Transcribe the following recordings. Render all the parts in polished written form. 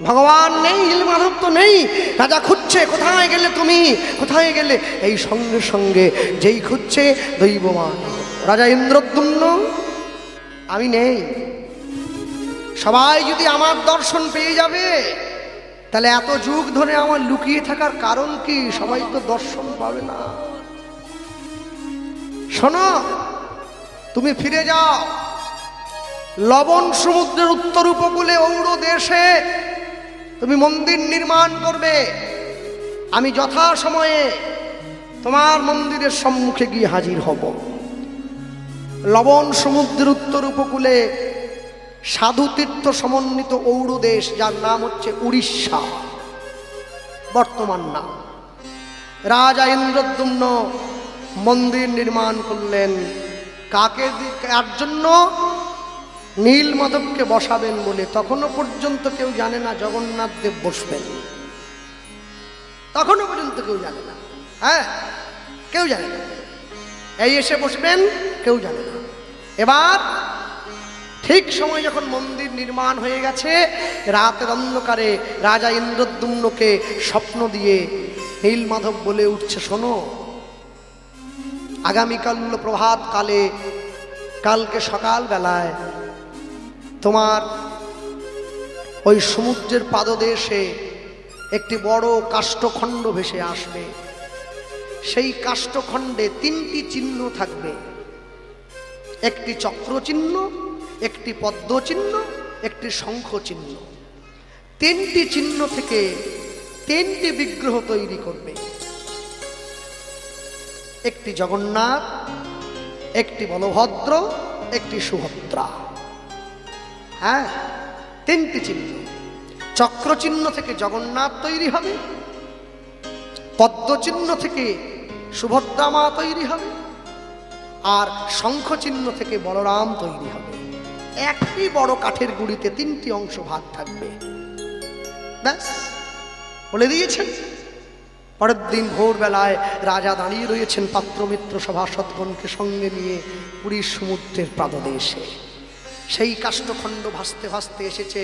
ভগবান নেই, নীলমাধব তো নেই। রাজা খুঁজছে, কোথায় গেলে তুমি, কোথায় গেলে? এই সঙ্গে সঙ্গে যেই খুঁজছে দৈববান রাজা ইন্দ্রদ্যুম্ন, আমি নেই। সবাই যদি আমার দর্শন পেয়ে যাবে, তাহলে এত যুগ ধরে আমার লুকিয়ে থাকার কারণ কি? সবাই তো দর্শন পাবে না। শোনো, তুমি ফিরে যাও লবণ সমুদ্রের উত্তর উপকূলে ঔর দেশে, তুমি মন্দির নির্মাণ করবে। আমি যথা সময়ে তোমার মন্দিরের সম্মুখে গিয়ে হাজির হব। লবণ সমুদ্রের উত্তর উপকূলে সাধু তীর্থ সমন্বিত ঔর দেশ, যার নাম হচ্ছে উড়িষ্যা, বর্তমান নাম। রাজা ইন্দ্রদ্যুম্ন মন্দির নির্মাণ করলেন। কাকে, কার জন্য? নীলমাধবকে বসাবেন বলে। তখনও পর্যন্ত কেউ জানে না জগন্নাথ দেব বসবেন, তখনও পর্যন্ত কেউ জানে না। হ্যাঁ, কেউ জানে না এই এসে বসবেন, কেউ জানে না। এবার ঠিক সময় যখন মন্দির নির্মাণ হয়ে গেছে, রাতের অন্ধকারে রাজা ইন্দ্রদ্যুম্নকে স্বপ্ন দিয়ে নীলমাধব বলে উঠছে, শোনো, আগামীকাল প্রভাত কালে, কালকে সকাল বেলায় তোমার ওই সমুদ্রের পাদদেশে একটি বড় কাষ্ঠখণ্ড ভেসে আসবে। সেই কাষ্ঠখণ্ডে তিনটি চিহ্ন থাকবে, একটি চক্র চিহ্ন, একটি পদ্ম চিহ্ন, একটি শঙ্খ চিহ্ন। তিনটি চিহ্ন থেকে তিনটি বিগ্রহ তৈরি করবে, একটি জগন্নাথ, একটি বলভদ্র, একটি সুভদ্রা। হ্যাঁ, তিনটি চিহ্ন। চক্র চিহ্ন থেকে জগন্নাথ তৈরি হবে, পদ্ম চিহ্ন থেকে সুভদ্রা মা তৈরি হবে, আর শঙ্খ চিহ্ন থেকে বলরাম তৈরি হবে। একটি বড় কাঠের গুঁড়িতে তিনটি অংশ ভাগ থাকবে। ব্যাস বলে দিয়েছেন। পরের দিন ভোরবেলায় রাজা দাঁড়িয়ে রয়েছেন পাত্রমিত্র সভাসদগণকে সঙ্গে নিয়ে পুরীর সমুদ্রের পাদদেশে। সেই কাষ্ঠখণ্ড ভাসতে ভাসতে এসেছে,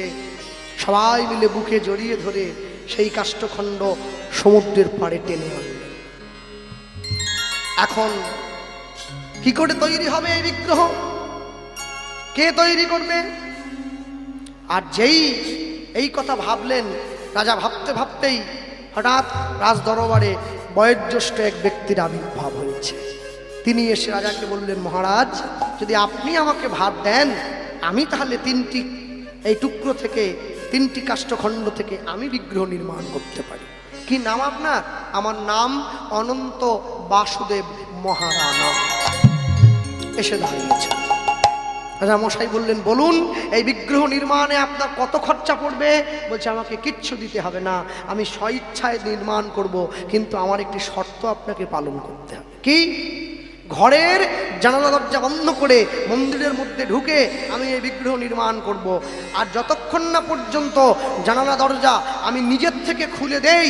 সবাই মিলে বুকে জড়িয়ে ধরে সেই কাষ্ঠখণ্ড সমুদ্রের পাড়ে টেনে আনবে। এখন কি করে তৈরি হবে এই বিগ্রহ? কে তৈরি করবে? আর যেই এই কথা ভাবলেন, রাজা ভাবতে ভাবতেই হঠাৎ রাজ দরবারে বয়োজ্যেষ্ঠ এক ব্যক্তির আবির্ভাব হয়েছে। তিনি এসে রাজাকে বললেন, মহারাজ, যদি আপনি আমাকে ভার দেন, আমি তাহলে তিনটি এই টুকরো থেকে, তিনটি কাষ্ঠখণ্ড থেকে আমি বিগ্রহ নির্মাণ করতে পারি। কি নাম আপনার? আমার নাম অনন্ত বাসুদেব মহারানা। এসে দাঁড়িয়েছে। রাজা মশাই বললেন, বলুন এই বিগ্রহ নির্মাণে আপনার কত খরচা পড়বে? বলছে, আমাকে কিচ্ছু দিতে হবে না, আমি স্বইচ্ছায় নির্মাণ করব, কিন্তু আমার একটি শর্ত আপনাকে পালন করতে হবে। কি? ঘরের জানালা দরজা বন্ধ করে মন্দিরের মধ্যে ঢুকে আমি এই বিগ্রহ নির্মাণ করব, আর যতক্ষণ না পর্যন্ত জানালা দরজা আমি নিজের থেকে খুলে দেই,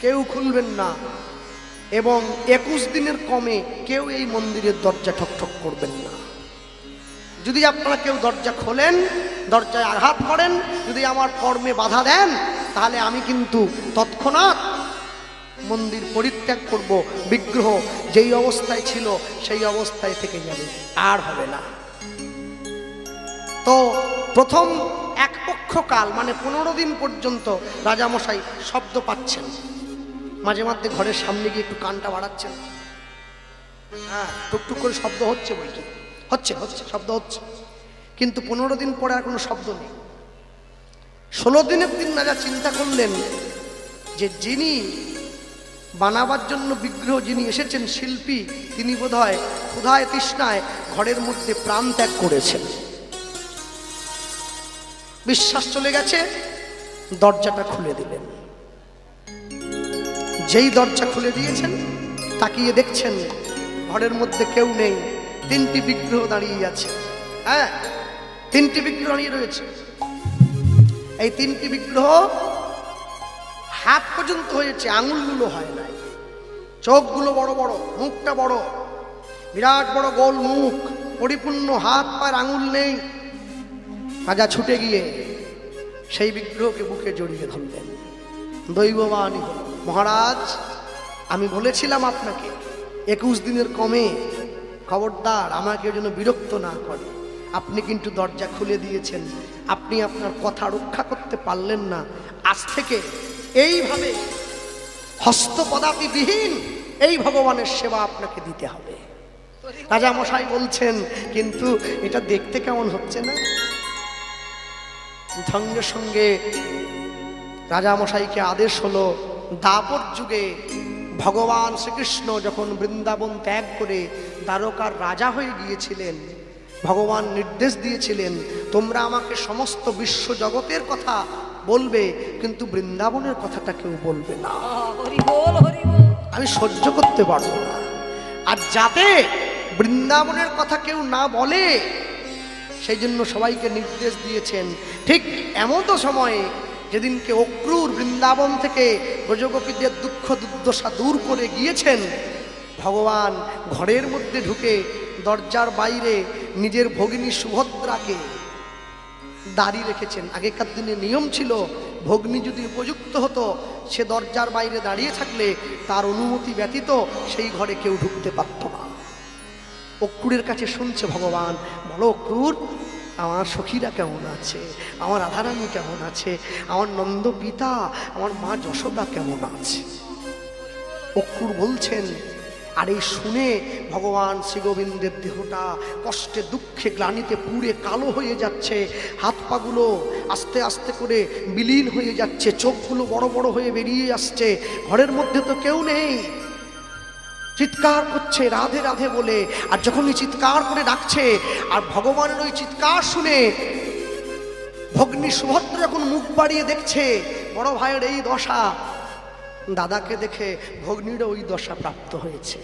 কেউ খুলবেন না, এবং 21 দিনের কমে কেউ এই মন্দিরের দরজা ঠকঠক করবেন না। যদি আপনারা কেউ দরজা খোলেন, দরজায় আঘাত করেন, যদি আমার কর্মে বাধা দেন, তাহলে আমি কিন্তু তৎক্ষণাৎ মন্দির পরিত্যাগ করব। বিগ্রহ যেই অবস্থায় ছিল সেই অবস্থায় থেকে যাবে, আর হবে না। তো প্রথম এক পক্ষকাল, মানে 15 দিন পর্যন্ত রাজামশাই শব্দ পাচ্ছেন। মাঝে মাঝে ঘরের সামনে গিয়ে একটু কানটা বাড়াচ্ছেন। হ্যাঁ, টুকটুক করে শব্দ হচ্ছে, বলছি হচ্ছে হচ্ছে শব্দ হচ্ছে, কিন্তু 15 দিন পরে আর কোনো শব্দ নেই। 16 দিনের দিন রাজা চিন্তা করলেন যে যিনি বানাবার জন্য বিগ্রহ যিনি এসেছেন, শিল্পী, তিনি বোধহয় ক্ষুধায় তৃষ্ণায় ঘরের মধ্যে প্রাণ ত্যাগ করেছেন। বিশ্বাস চলে গেছে, দরজাটা খুলে দিলেন। যেই দরজা খুলে দিয়েছেন, তাকিয়ে দেখছেন ঘরের মধ্যে কেউ নেই, তিনটি বিগ্রহ দাঁড়িয়ে আছে। হ্যাঁ, তিনটি বিগ্রহ দাঁড়িয়ে রয়েছে। এই তিনটি বিগ্রহ হাত পর্যন্ত হয়েছে, আঙুলগুলো হয় নাই। চোখগুলো বড় বড়, মুখটা বড়, বিরাট বড় গোল মুখ, পরিপূর্ণ হাত পায়ের আঙুল নেই। রাজা ছুটে গিয়ে সেই বিগ্রহকে বুকে জড়িয়ে ধরলেন। দৈববাণী হল, মহারাজ আমি বলেছিলাম আপনাকে 21 দিনের কমে, খবরদার আমাকে যেন বিরক্ত না করে। আপনি কিন্তু দরজা খুলে দিয়েছেন, আপনি আপনার কথা রক্ষা করতে পারলেন না। আজ থেকে এইভাবে হস্তপদাতিবিহীন এই ভগবানের সেবা আপনাকে দিতে হবে। রাজা মশাই বলছেন, কিন্তু এটা দেখতে কেমন হচ্ছে না? সঙ্গে সঙ্গে রাজা মশাইকে আদেশ হলো, দাপর যুগে ভগবান শ্রীকৃষ্ণ যখন বৃন্দাবন ত্যাগ করে দ্বারকার রাজা হয়ে গিয়েছিলেন, ভগবান নির্দেশ দিয়েছিলেন, তোমরা আমাকে সমস্ত বিশ্ব জগতের কথা বলবে, কিন্তু বৃন্দাবনের কথাটা কেউ বলবে না, আমি সহ্য করতে পারবো না। আর যাতে বৃন্দাবনের কথা কেউ না বলে সেই জন্য সবাইকে নির্দেশ দিয়েছেন। ঠিক এমন সময়ে যেদিনকে অক্রূর বৃন্দাবন থেকে ব্রজগোপীদের দুঃখ দুর্দশা দূর করে গিয়েছেন, ভগবান ঘরের মধ্যে ঢুকে দরজার বাইরে নিজের ভগিনী সুভদ্রাকে দাঁড়িয়ে রেখেছেন। আগেকার দিনে নিয়ম ছিল, ভগ্নী যদি উপযুক্ত হতো সে দরজার বাইরে দাঁড়িয়ে থাকলে তার অনুমতি ব্যতীত সেই ঘরে কেউ ঢুকতে পারত না। অক্রূরের কাছে শুনছে ভগবান, বলো অক্রূর, আমার সখীরা কেমন আছে, আমার রাধারানী কেমন আছে, আমার নন্দ পিতা আমার মা যশোদা কেমন আছে। অক্রূর বলছেন, আর এই শুনে ভগবান শ্রীগোবিন্দের দেহটা কষ্টে দুঃখে গ্লানিতে পুড়ে কালো হয়ে যাচ্ছে, হাত পাগুলো আস্তে আস্তে করে বিলীন হয়ে যাচ্ছে, চোখগুলো বড় বড় হয়ে বেরিয়ে আসছে। ঘরের মধ্যে তো কেউ নেই, চিৎকার করছে রাধে রাধে বলে। আর যখনই চিৎকার করে ডাকছে, আর ভগবানের ওই চিৎকার শুনে ভগ্নী সুভদ্রা যখন মুখ বাড়িয়ে দেখছে বড় ভাইয়ের এই দশা, দাদাকে দেখে ভগ্নীরও ওই দশা প্রাপ্ত হয়েছে।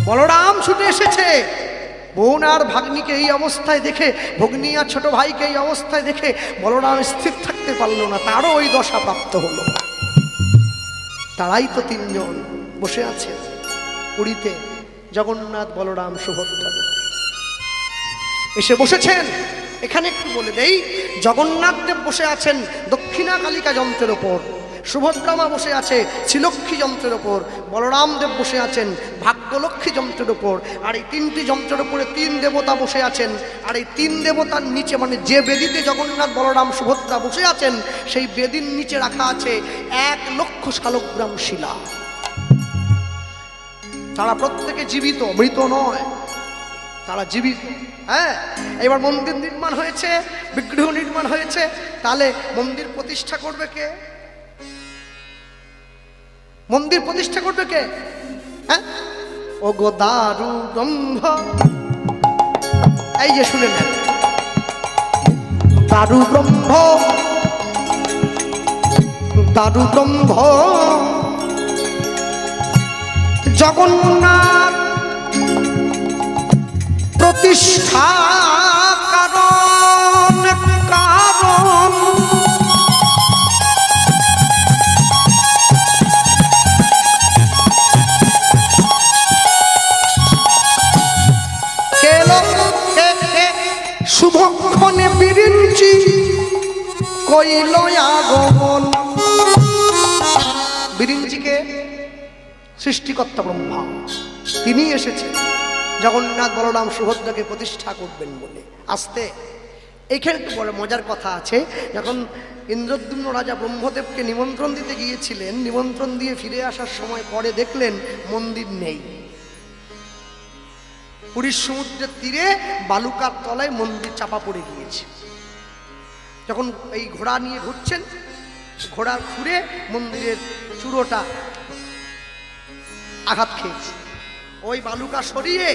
বলরাম ছুটে এসেছে, বোন আর ভাগ্নিকে এই অবস্থায় দেখে, ভগ্নী আর ছোট ভাইকে এই অবস্থায় দেখে বলরাম স্থির থাকতে পারল না, তারও ওই দশা প্রাপ্ত হলো। তারাই তো তিনজন বসে আছে পুরীতে, জগন্নাথ বলরাম সুভদ্রা এসে বসেছেন। এখানে একটু বলে দেই, জগন্নাথ দেব বসে আছেন দক্ষিণা কালিকা যন্ত্রের ওপর, সুভদ্রামা বসে আছে শ্রীলক্ষ্মী যন্ত্রের ওপর, বলরাম দেব বসে আছেন ভাগ্যলক্ষ্মী যন্ত্রের ওপর। আর এই তিনটি যন্ত্রের উপরে তিন দেবতা বসে আছেন। আর এই তিন দেবতার নিচে, মানে যে বেদিতে জগন্নাথ বলরাম সুভদ্রা বসে আছেন, সেই বেদির নিচে রাখা আছে 1,00,000 শালগ্রাম শিলা। তারা প্রত্যেকে জীবিত, মৃত নয়, তারা জীবিত। হ্যাঁ, এবার মন্দির নির্মাণ হয়েছে, বিগ্রহ নির্মাণ হয়েছে, তাহলে মন্দির প্রতিষ্ঠা করবে কে? মন্দির প্রতিষ্ঠা করবে কে? হ্যাঁ, ও গো দারু ব্রহ্ম, এই যে শুনে নেন, দারু ব্রহ্ম, দারু ব্রহ্ম জগন্নাথ প্রতিষ্ঠা কারণ কারণ শুভক্ষণে বিরিঞ্চি কইল আগমন। বিরিঞ্চিকে সৃষ্টিকর্তা ব্রহ্মা, তিনি এসেছেন জগন্নাথ বলরাম সুভদ্রাকে প্রতিষ্ঠা করবেন বলে। আসতে এইখানে একটু বড় মজার কথা আছে, যখন ইন্দ্রদ্যুম্ন রাজা ব্রহ্মদেবকে নিমন্ত্রণ দিতে গিয়েছিলেন, নিমন্ত্রণ দিয়ে ফিরে আসার সময় পরে দেখলেন মন্দির নেই। পুরীর সমুদ্রের তীরে বালুকার তলায় মন্দির চাপা পড়ে গিয়েছে। যখন এই ঘোড়া নিয়ে ঘুরছেন, ঘোড়ার খুঁড়ে মন্দিরের চূড়োটা আঘাত খেয়েছে, ওই বালুকা সরিয়ে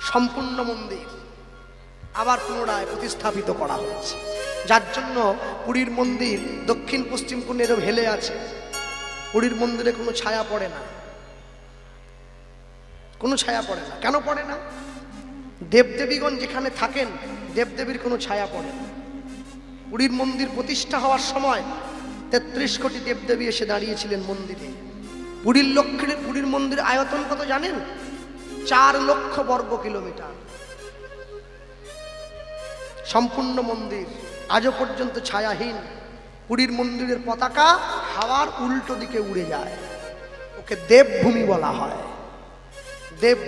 সম্পূর্ণ মন্দির আবার পুনরায় প্রতিস্থাপিত করা হয়েছে। যার জন্য পুরীর মন্দির দক্ষিণ পশ্চিম কোণে এরকম হেলে আছে। পুরীর মন্দিরে কোনো ছায়া পড়ে না, কোনো ছায়া পড়ে না। কেন পড়ে না? দেবদেবীগণ যেখানে থাকেন, দেবদেবীর কোনো ছায়া পড়ে না। পুরীর মন্দির প্রতিষ্ঠা হওয়ার সময় 33 কোটি দেবদেবী এসে দাঁড়িয়েছিলেন মন্দিরে। পুরীর মন্দির আয়তন কত জানেন? 4 লক্ষ বর্গ কিলোমিটার সম্পূর্ণ মন্দির। আজও পর্যন্ত ছায়াহীন। পুরীর মন্দিরের পতাকা হাওয়ার উল্টো দিকে উড়ে যায়, ওকে দেবভূমি বলা হয়। দেব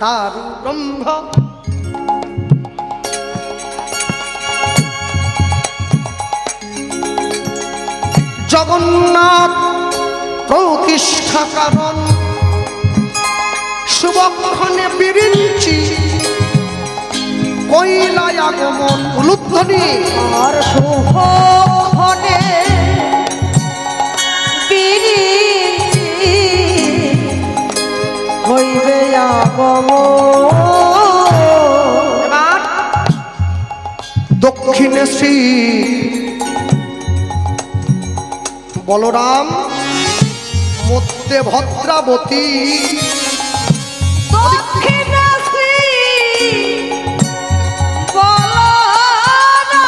দারু ব্রহ্ম জগন্নাথ প্রতিষ্ঠা কারণ শুভক্ষণে বিরিঞ্চি কইলায় আগমন উলুধ্বনি আর শুভক্ষণে বিরিঞ্চি হইবে আগমন। এবার দক্ষিণে শ্রী বলরাম, মধ্যে ভদ্রাবতী, দক্ষিণে শ্রী বলরাম,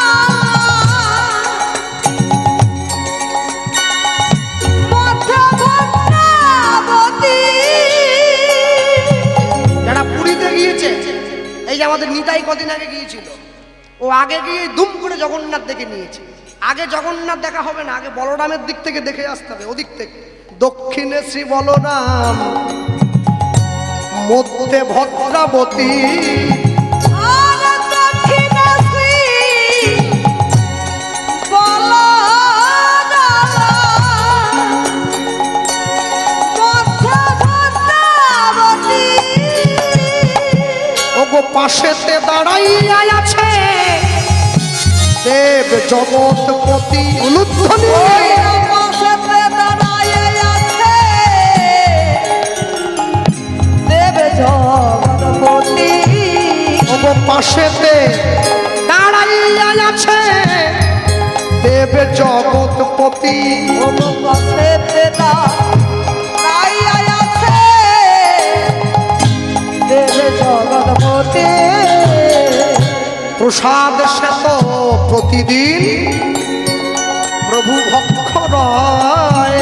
মধ্যে ভদ্রাবতী। যারা পুরীতে গিয়েছে, এই যে আমাদের নিতাই কদিন আগে গিয়েছিল, ও আগে গিয়ে দুম করে জগন্নাথ দেখে নিয়েছে। আগে জগন্নাথ দেখা হবে না, আগে বলরামের দিক থেকে দেখে আসতে হবে, ওদিক থেকে। দক্ষিণে শ্রী বলরাম, মধ্যে ভদ্রাবতী, আর দক্ষিণে শ্রী বলরাম, মধ্যে ভদ্রাবতী। ওগো পাশেতে দাঁড়াইয়া আছে দেব জগৎপতি উলুধ্বনি। পাশেতে দাঁড়াইয়া আছে দেব জগৎপতি। ওগো পাশেতে দাঁড়াইয়া আছে দেব জগৎপতি। ওগো পাশেতে দাঁড়াইয়া আছে দেব জগৎপতি। প্রসাদ শ্বেত প্রতিদিন প্রভু ভক্ষ রয়।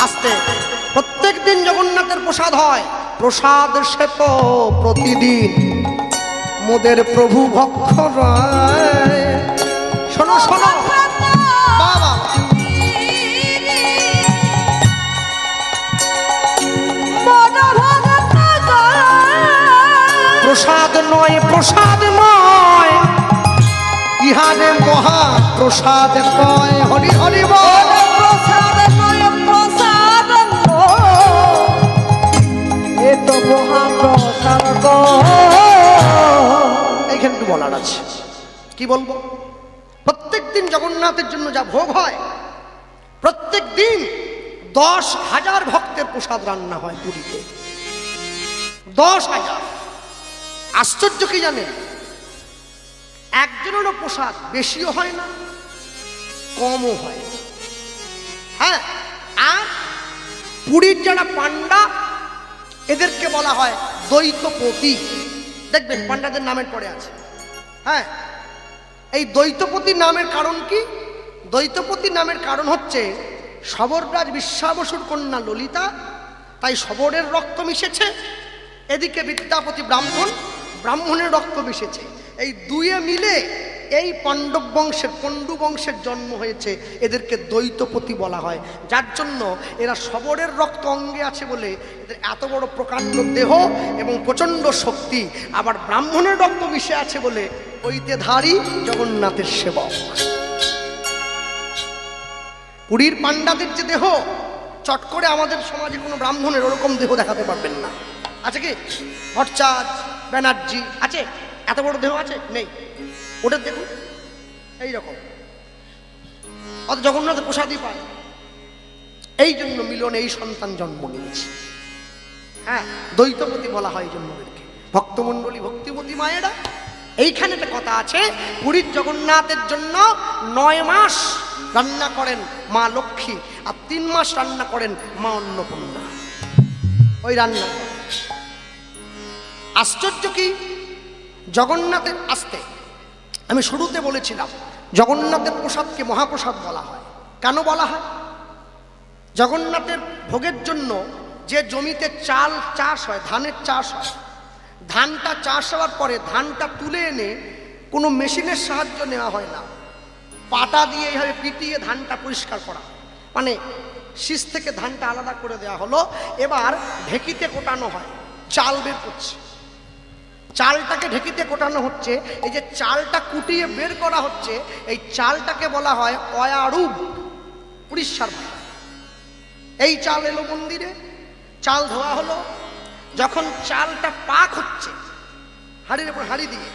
আস্তে, প্রত্যেক দিন জগন্নাথের প্রসাদ হয়। প্রসাদ শ্বেত প্রতিদিন মোদের প্রভু ভক্ষ রয়। শোনো শোনো বাবা, প্রসাদ নয় প্রসাদময়, ইহারে মহা প্রসাদ কয়। হরি হরি বল। প্রসাদ নয় প্রসাদ এ তো মহাপ্রসাদ। এইখানে একটু বলার আছে, কি বলবো? প্রত্যেক দিন জগন্নাথের জন্য যা ভোগ হয়, প্রত্যেক দিন 10,000 ভক্তের প্রসাদ রান্না হয় পুরীতে। 10,000। আশ্চর্য কি জানেন, একজনেরও প্রসাদ বেশিও হয় না, কমও হয়। হ্যাঁ, আর পুরীর যারা পান্ডা, এদেরকে বলা হয় দ্বৈতপতি। দেখবেন পান্ডাদের নামের পরে আছে। হ্যাঁ, এই দ্বৈতপতি নামের কারণ কি? দ্বৈতপতি নামের কারণ হচ্ছে শবররাজ বিশ্বাবসুর কন্যা ললিতা, তাই শবরের রক্ত মিশেছে। এদিকে বিদ্যাপতি ব্রাহ্মণ, ব্রাহ্মণের রক্ত মিশেছে। এই দুয়ে মিলে এই পাণ্ডব বংশের, পণ্ডু বংশের জন্ম হয়েছে। এদেরকে দ্বৈতপতি বলা হয়, যার জন্য এরা শবরের রক্ত অঙ্গে আছে বলে এদের এত বড় প্রকাণ্ড দেহ এবং প্রচণ্ড শক্তি। আবার ব্রাহ্মণের রক্ত মিশে আছে বলে ঐতেধারী জগন্নাথের সেবক। পুরীর পাণ্ডাদের যে দেহ, চট করে আমাদের সমাজে কোনো ব্রাহ্মণের ওরকম দেহ দেখাতে পারবেন না। আছে কি? ভট্টাচার্য, ব্যানার্জি আছে, এত বড় দেহ আছে? নেই। ওদের দেখুন এইরকম, অত জগন্নাথের প্রসাদই পায়। এই জন্য মিলনে এই সন্তান জন্ম নিয়েছে। হ্যাঁ, দ্বৈতপতি বলা হয় এই জন্য ওদেরকে। ভক্তমণ্ডলী, ভক্তিমতী মায়েরা, এইখানে একটা কথা আছে, পুরীর জগন্নাথের জন্য 9 মাস রান্না করেন মা লক্ষ্মী, আর 3 মাস রান্না করেন মা অন্নপূর্ণা। ওই রান্না আশ্চর্য কি, জগন্নাথের আসতে আমি শুরুতে বলেছিলাম জগন্নাথের প্রসাদকে মহাপ্রসাদ বলা হয়। কেন বলা হয়? জগন্নাথের ভোগের জন্য যে জমিতে চাল চাষ হয়, ধানের চাষ হয়, ধানটা চাষ হওয়ার পরে ধানটা তুলে এনে কোনো মেশিনের সাহায্য নেওয়া হয় না, পাটা দিয়ে এইভাবে পিটিয়ে ধানটা পরিষ্কার করা, মানে শীষ থেকে ধানটা আলাদা করে দেওয়া হলো। এবার ঢেকিতে কোটানো হয়, চাল বের করছে, চালটাকে ঢেকিতে কোটানো হচ্ছে। এই যে চালটা কুটিয়ে বের করা হচ্ছে, এই চালটাকে বলা হয় অয়ারুব উড়িষ্যার ভাষা। এই চাল এলো মন্দিরে, চাল ধোয়া হলো, যখন চালটা পাক হচ্ছে হাঁড়ির উপর হাঁড়ি দিয়ে,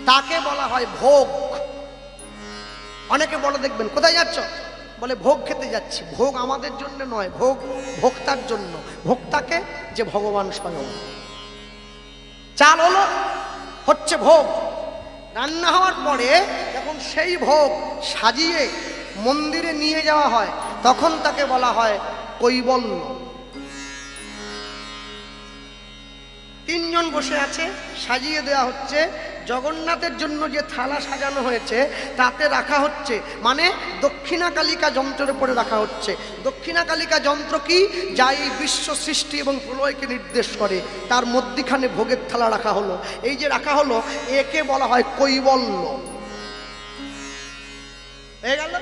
তাকে বলা হয় ভোগ। অনেকে বলে দেখবেন কোথায় যাচ্ছ, বলে ভোগ খেতে যাচ্ছি। ভোগ আমাদের জন্য নয়, ভোগ ভোক্তার জন্য। ভোক্তাকে যে ভগবান স্বয়ং। চাল হলো, হচ্ছে ভোগ। রান্না হওয়ার পরে যখন সেই ভোগ সাজিয়ে মন্দিরে নিয়ে যাওয়া হয়, তখন তাকে বলা হয় কৈবল্য। তিনজন বসে আছে, সাজিয়ে দেওয়া হচ্ছে। জগন্নাথের জন্য যে থালা সাজানো হয়েছে তাতে রাখা হচ্ছে, মানে দক্ষিণা কালিকা যন্ত্রের উপরে রাখা হচ্ছে। দক্ষিণা কালিকা যন্ত্র কি? যা এই বিশ্ব সৃষ্টি এবং প্রলয়কে নির্দেশ করে। তার মধ্যিখানে ভোগের থালা রাখা হলো। এই যে রাখা হলো, একে বলা হয় কৈবল্য। হয়ে গেল।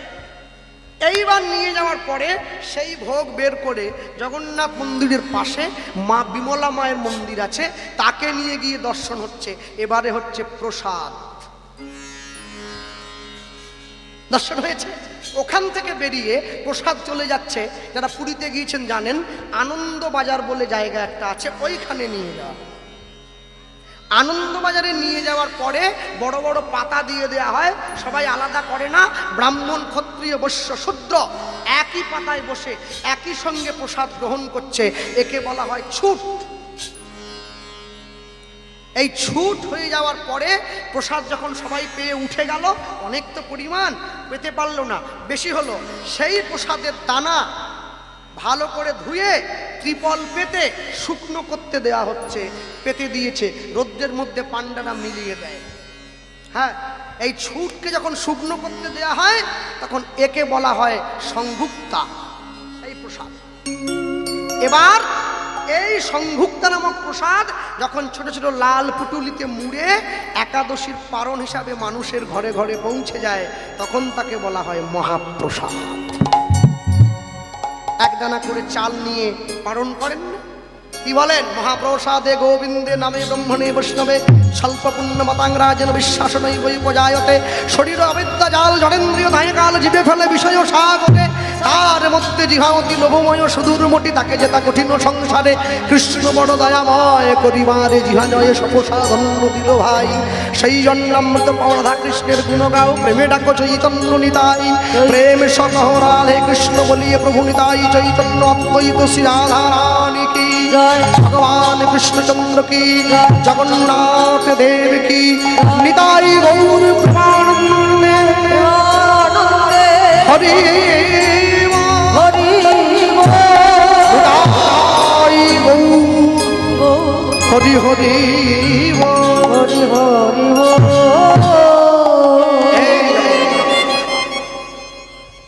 এইবার নিয়ে যাওয়ার পরে সেই ভোগ বের করে জগন্নাথ মন্দিরের পাশে মা বিমলা মায়ের মন্দির আছে, তাকে নিয়ে গিয়ে দর্শন হচ্ছে। এবারে হচ্ছে প্রসাদ দর্শন হয়েছে। ওখান থেকে বেরিয়ে প্রসাদ চলে যাচ্ছে। যারা পুরীতে গিয়েছেন জানেন, আনন্দ বাজার বলে জায়গা একটা আছে, ওইখানে নিয়ে যাওয়া। আনন্দবাজারে নিয়ে যাওয়ার পরে বড় বড় পাতা দিয়ে দেয়া হয়, সবাই আলাদা করে না। ব্রাহ্মণ, ক্ষত্রিয়, বৈশ্য, শূদ্র একই পাতায় বসে একই সঙ্গে প্রসাদ গ্রহণ করছে। একে বলা হয় ছুট। এই ছুট হয়ে যাওয়ার পরে প্রসাদ যখন সবাই পেয়ে উঠে গেল, অনেক তো পরিমাণ, পেতে পারলো না, বেশি হলো। সেই প্রসাদের দানা ভালো করে ধুয়ে ত্রিপল পেতে শুকনো করতে দেওয়া হচ্ছে। পেতে দিয়েছে, রোদ্রের মধ্যে পান্ডারা মিলিয়ে দেয়। হ্যাঁ, এই ছুটকে যখন শুকনো করতে দেওয়া হয়, তখন একে বলা হয় সংভুক্তা, এই প্রসাদ। এবার এই সংভুক্তা নামক প্রসাদ যখন ছোট ছোট লাল পুটুলিতে মুড়ে একাদশীর পারণ হিসাবে মানুষের ঘরে ঘরে পৌঁছে যায়, তখন তাকে বলা হয় মহাপ্রসাদ। একদানা করে চাল নিয়ে পালন করেন না, কি বলেন? মহাপ্রসাদে গোবিন্দে নামে ব্রহ্মণে বৈষ্ণবে স্বল্প পুণ্য মতাংরাজেন বিশ্বাসনই বই পজায়তে শরীর অবিদ্যা জাল জড়েন্দ্রিয় দায়কাল জীবে ফেলে বিষয় সাগরে তার মধ্যে জিহামতি লোভময় সুদূর মোটি তাকে যেতা কঠিন সংসারে কৃষ্ণ বড় দয়াময় করিবারে জিহা জয়ে সপসাধন্য দিল ভাই। সেই জন্মামৃত রাধা কৃষ্ণের গুণ গাও, প্রেমে ডাকো চৈতন্য নিতাই, প্রেম সকহ রাধে কৃষ্ণ বলিয়ে প্রভু নিতাই চৈতন্য অদ্বৈত শ্রী রাধা রানী কি জয়, ভগবান কৃষ্ণচন্দ্র কি, জগন্নাথ দেব কি, নিতাই গৌর প্রেমানন্দে হরি হরি হরি হরি হরি হরি।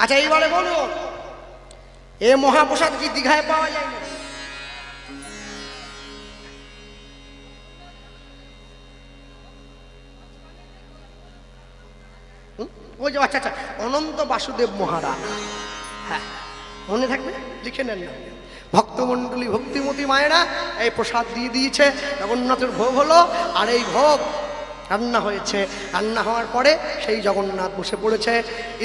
আচ্ছা, এইবারে বলো, এ মহাপ্রসাদ কি দীঘায় পাওয়া যায় না? ওই যে আচ্ছা আচ্ছা, অনন্ত বাসুদেব মহারাজ, হ্যাঁ মনে থাকবে, লিখে নেন না। ভক্তমণ্ডলী ভক্তিমতী মায়েরা এই প্রসাদ দিয়ে দিয়েছে, জগন্নাথের ভোগ হলো। আর এই ভোগ রান্না হয়েছে। রান্না হওয়ার পরে সেই জগন্নাথ বসে পড়েছে।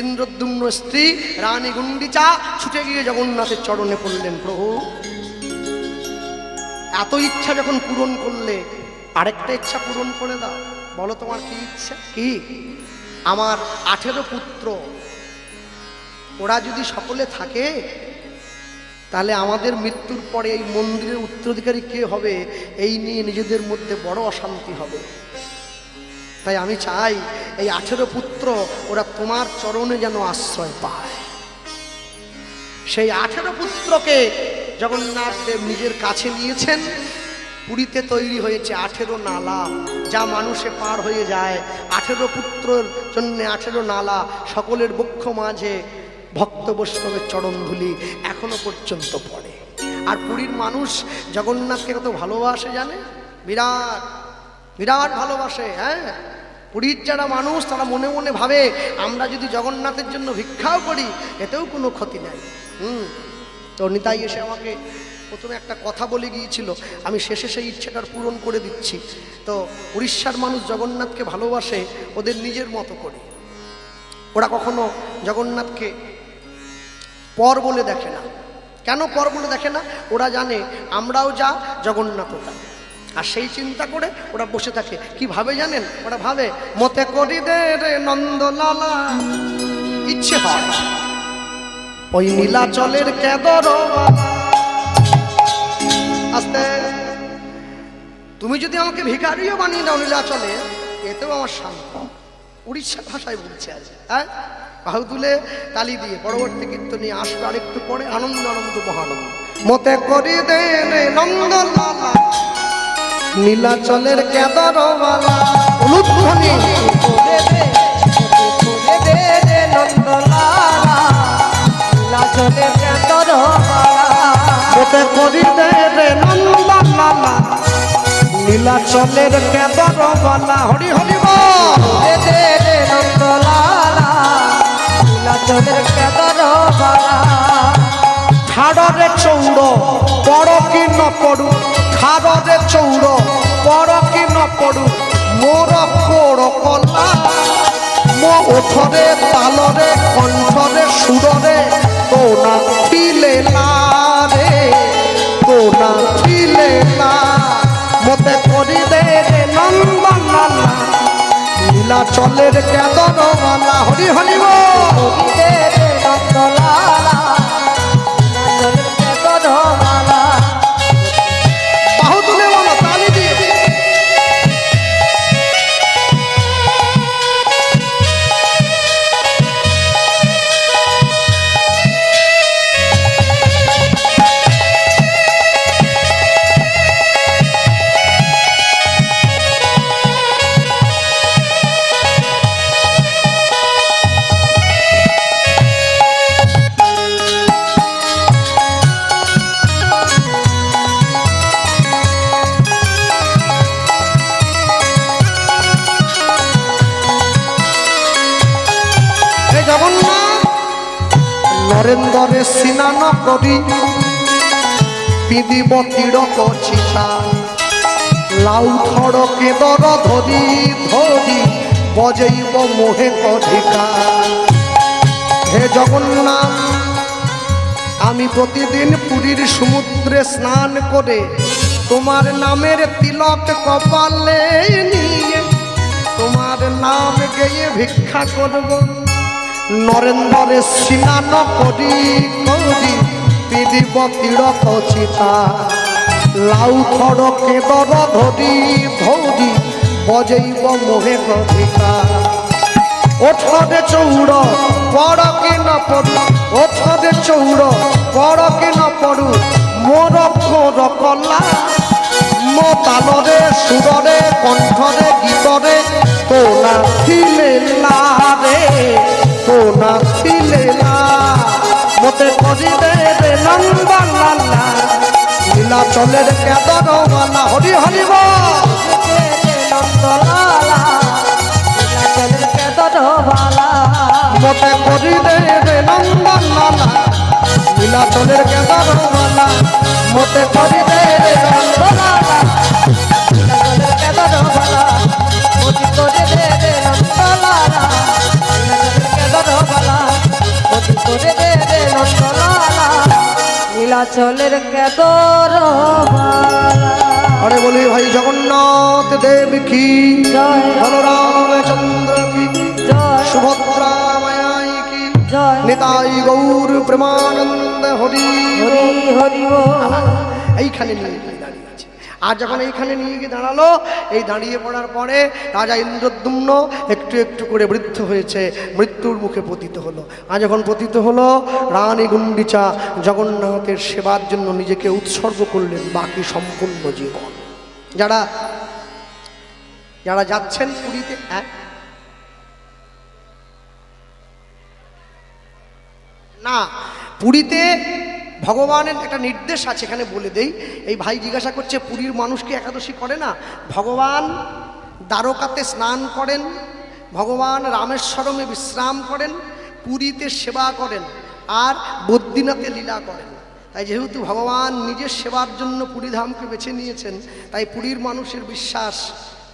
ইন্দ্রদ্যুম্ন স্ত্রী রানী গুন্ডিচা ছুটে গিয়ে জগন্নাথের চরণে পড়লেন, প্রভু এত ইচ্ছা যখন পূরণ করলে, আরেকটা ইচ্ছা পূরণ করে দাও। বলো তোমার কি ইচ্ছা? কি? আমার 18 পুত্র, ওরা যদি সকলে থাকে, তাহলে আমাদের মৃত্যুর পরে এই মন্দিরের উত্তরাধিকারী কে হবে, এই নিয়ে নিজেদের মধ্যে বড় অশান্তি হবে। তাই আমি চাই এই 18 পুত্র ওরা তোমার চরণে যেন আশ্রয় পায়। সেই 18 পুত্রকে জগন্নাথ দেব নিজের কাছে নিয়েছেন। পুরীতে তৈরি হয়েছে 18 নালা, যা মানুষে পার হয়ে যায়। 18 পুত্রের জন্য 18 নালা, সকলের বক্ষ মাঝে ভক্ত বৈষ্ণবের চরণধুলি এখনো পর্যন্ত পড়ে। আর পুরীর মানুষ জগন্নাথকে কত ভালোবাসে জানে, বিরাট বিরাট ভালোবাসে। হ্যাঁ, পুরীর যারা মানুষ তারা মনে মনে ভাবে আমরা যদি জগন্নাথের জন্য ভিক্ষাও করি এতেও কোনো ক্ষতি নাই। তো নিতাই এসে আমাকে প্রথমে একটা কথা বলে গিয়েছিল, আমি শেষে সেই ইচ্ছেটার পূরণ করে দিচ্ছি। তো উড়িষ্যার মানুষ জগন্নাথকে ভালোবাসে ওদের নিজের মতো করে। ওরা কখনো জগন্নাথকে পর বলে দেখে না। কেন পর বলে দেখে না? ওরা জানে আমরাও যা, জগন্নাথও তা। আর সেই চিন্তা করে ওরা বসে থাকে। কি ভাবে জানেন? ওরা ভাবে মতে করি দে রে নন্দলালা, ইচ্ছে হয় ওই নীলাচলের কেদর। আস্তে, তুমি যদি আমাকে ভিখারিও বানিয়ে দাও নীলাচলে, এতেও আমার শান্ত। উড়িষ্যার ভাষায় বলছে আছে। হ্যাঁ, বাহু তুলে তালি দিয়ে পরবর্তী কীর্তনে আসবে আরেকটু পরে। আনন্দ আনন্দ মহানন্দ। মতে করি দে রে নন্দলালা, নীলাচলের কেদরওয়ালা। উলুধ্বনি মতে করি দে রে নন্দলালা, নীলাচলের কেদরওয়ালা। হরি হরি বল। ছাড়রে চৌড় পড় কি ন পড়ু, ছাড়রে চৌড় পড় কি ন পড়ু, মোর পোড় কলা। মো ওঠরে তালরে কণ্ঠরে সুররে তো না ছিলে না রে, তো না ছিলে না। মতে করি দে রে নন্দলালা, নীলাচলের কেদরওয়ালা। হরি হরি বল। বাহু তুলে বলো, তালি দিয়ে। নরেন্দ্রে স্নান করি পিদিব তিড়ক ছিটা, লাউ থড় কেদর ধরি ধরি বজেইব মোহে কধিকা। হে জগন্নাথ, আমি প্রতিদিন পুরীর সমুদ্রে স্নান করে তোমার নামের তিলক কপালে নিয়ে তোমার নাম গেয়ে ভিক্ষা করব। নরেন্দ্রে স্নান করি করি পিদিব তিড়ক চিতা, লাউ থড় কেদর ধরি ধরি বজেইব মোহে কধিকা। ওঠরে চৌড় পড় কি ন পড়ু, ওঠরে চৌড় পড় কি ন পড়ু, মোর পোড় কলা। মো তালরে সুররে কণ্ঠরে গীতরে তো না ছিলে না রে, তো না ছিলে না। মতে করি দে রে নন্দলালা, নীলাচলের কেদরওয়ালা। হরি হরি বল। মতে করি দে রে নন্দলালা, নীলাচলের কেদরওয়ালা। মতে করি দে রে নন্দলালা, নীলাচলের কেদরওয়ালা। মতে করি দে রে নন্দলালা, নীলাচলের কেদরওয়ালা। আরে বলি ভাই জগন্নাথ দেব কি জয়, বলরামচন্দ্র কি জয়, সুভদ্রা মায়াই কি জয়, নিতাই গৌর প্রেমানন্দ। হরি হরি হরি বল। এইখানে নিয়ে গিয়ে দাঁড়িয়ে আছে। আর যখন এইখানে নিয়ে গিয়ে দাঁড়ালো, এই দাঁড়িয়ে পড়ার পরে রাজা ইন্দ্রদ্যুম্ন একটু একটু করে বৃদ্ধ হয়েছে, মৃত্যুর মুখে পতিত হলো। আর যখন পতিত হলো, রানী গুন্ডিচা জগন্নাথের সেবার জন্য নিজেকে উৎসর্গ করলেন বাকি সম্পূর্ণ জীবন। যারা যারা যাচ্ছেন পুরীতে, না পুরীতে ভগবানের একটা নির্দেশ আছে, এখানে বলে দেই। এই ভাই জিজ্ঞাসা করছে পুরীর মানুষ কি একাদশী করে না? ভগবান দ্বারকাতে স্নান করেন, ভগবান রামেশ্বরমে বিশ্রাম করেন, পুরীতে সেবা করেন, আর বদ্রীনাথে লীলা করেন। তাই যেহেতু ভগবান নিজের সেবার জন্য পুরীধামকে বেছে নিয়েছেন, তাই পুরীর মানুষের বিশ্বাস,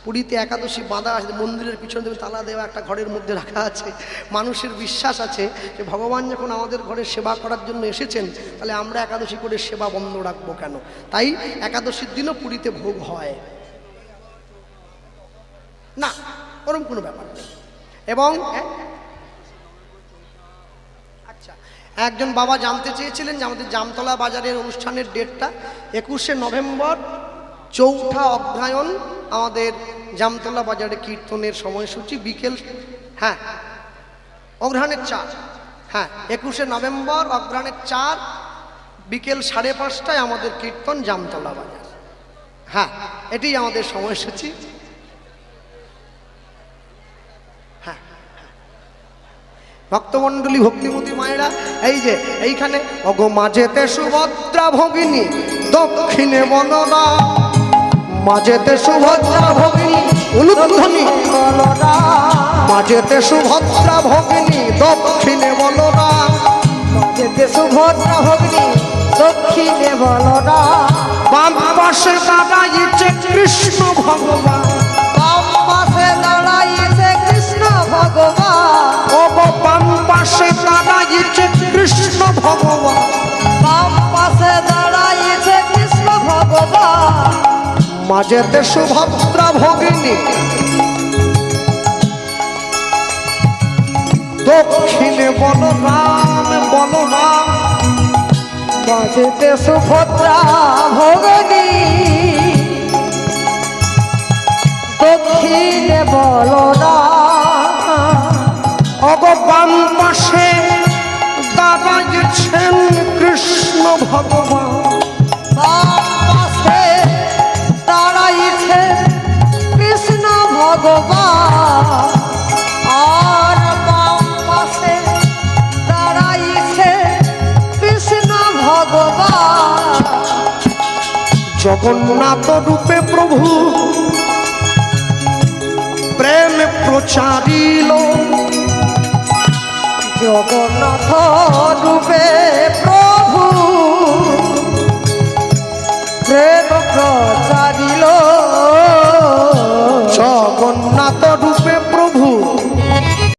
পুরীতে একাদশী বাঁধা আছে, মন্দিরের পিছনে দেখুন তালা দেওয়া একটা ঘরের মধ্যে রাখা আছে। মানুষের বিশ্বাস আছে যে ভগবান যখন আমাদের ঘরে সেবা করার জন্য এসেছেন, তাহলে আমরা একাদশী করে সেবা বন্ধ রাখবো কেন? তাই একাদশীর দিনও পুরীতে ভোগ হয় না, ওরকম কোনো ব্যাপার নেই। এবং আচ্ছা, একজন বাবা জানতে চেয়েছিলেন যে আমাদের জামতলা বাজারের অনুষ্ঠানের ডেটটা 21শে নভেম্বর, চৌঠা অধ্যায়ন, আমাদের জামতলা বাজারে কীর্তনের সময়সূচি বিকেল, হ্যাঁ অগ্রহায়ণের 4, হ্যাঁ 21শে নভেম্বর অগ্রহায়ণের 4 বিকেল 5:30টায় আমাদের কীর্তন জামতলা বাজার। হ্যাঁ, এটি আমাদের সময়সূচি। হ্যাঁ, ভক্তমণ্ডলী, ভক্তিমতী মায়েরা, এই যে এইখানে অগো মাঝেতে সুভদ্রা ভগিনী, দক্ষিণে বনরা, মাঝেতে সুভদ্রা ভগিনী, উলুধ্বনি বলরা, মাঝেতে সুভদ্রা ভগিনী, দক্ষিণে বলরা, মাঝেতে সুভদ্রা ভগিনী, দক্ষিণে বলরা, বাম পাশে দাঁড়াইছে কৃষ্ণ ভগবান, বাম পাশে দাঁড়াইছে কৃষ্ণ ভগবান, ওগো বাম পাশে দাঁড়াইছে কৃষ্ণ ভগবান, বাম পাশে দাঁড়াইছে কৃষ্ণ ভগবান, মাঝেতে সুভদ্রা ভগিনী, দক্ষিণে বলরাম, বলরাম, মাঝেতে সুভদ্রা ভগিনী, দক্ষিণে বলরাম, অগো বাম পাশে দাঁড়াইছেন কৃষ্ণ ভগবান, বাম পাশে দাঁড়াইছে কৃষ্ণ ভগবান, আর বাম পাশে দাঁড়াইছে কৃষ্ণ ভগবান, জগন্নাথ রূপে প্রভু প্রেম প্রচারিল, জগন্নাথ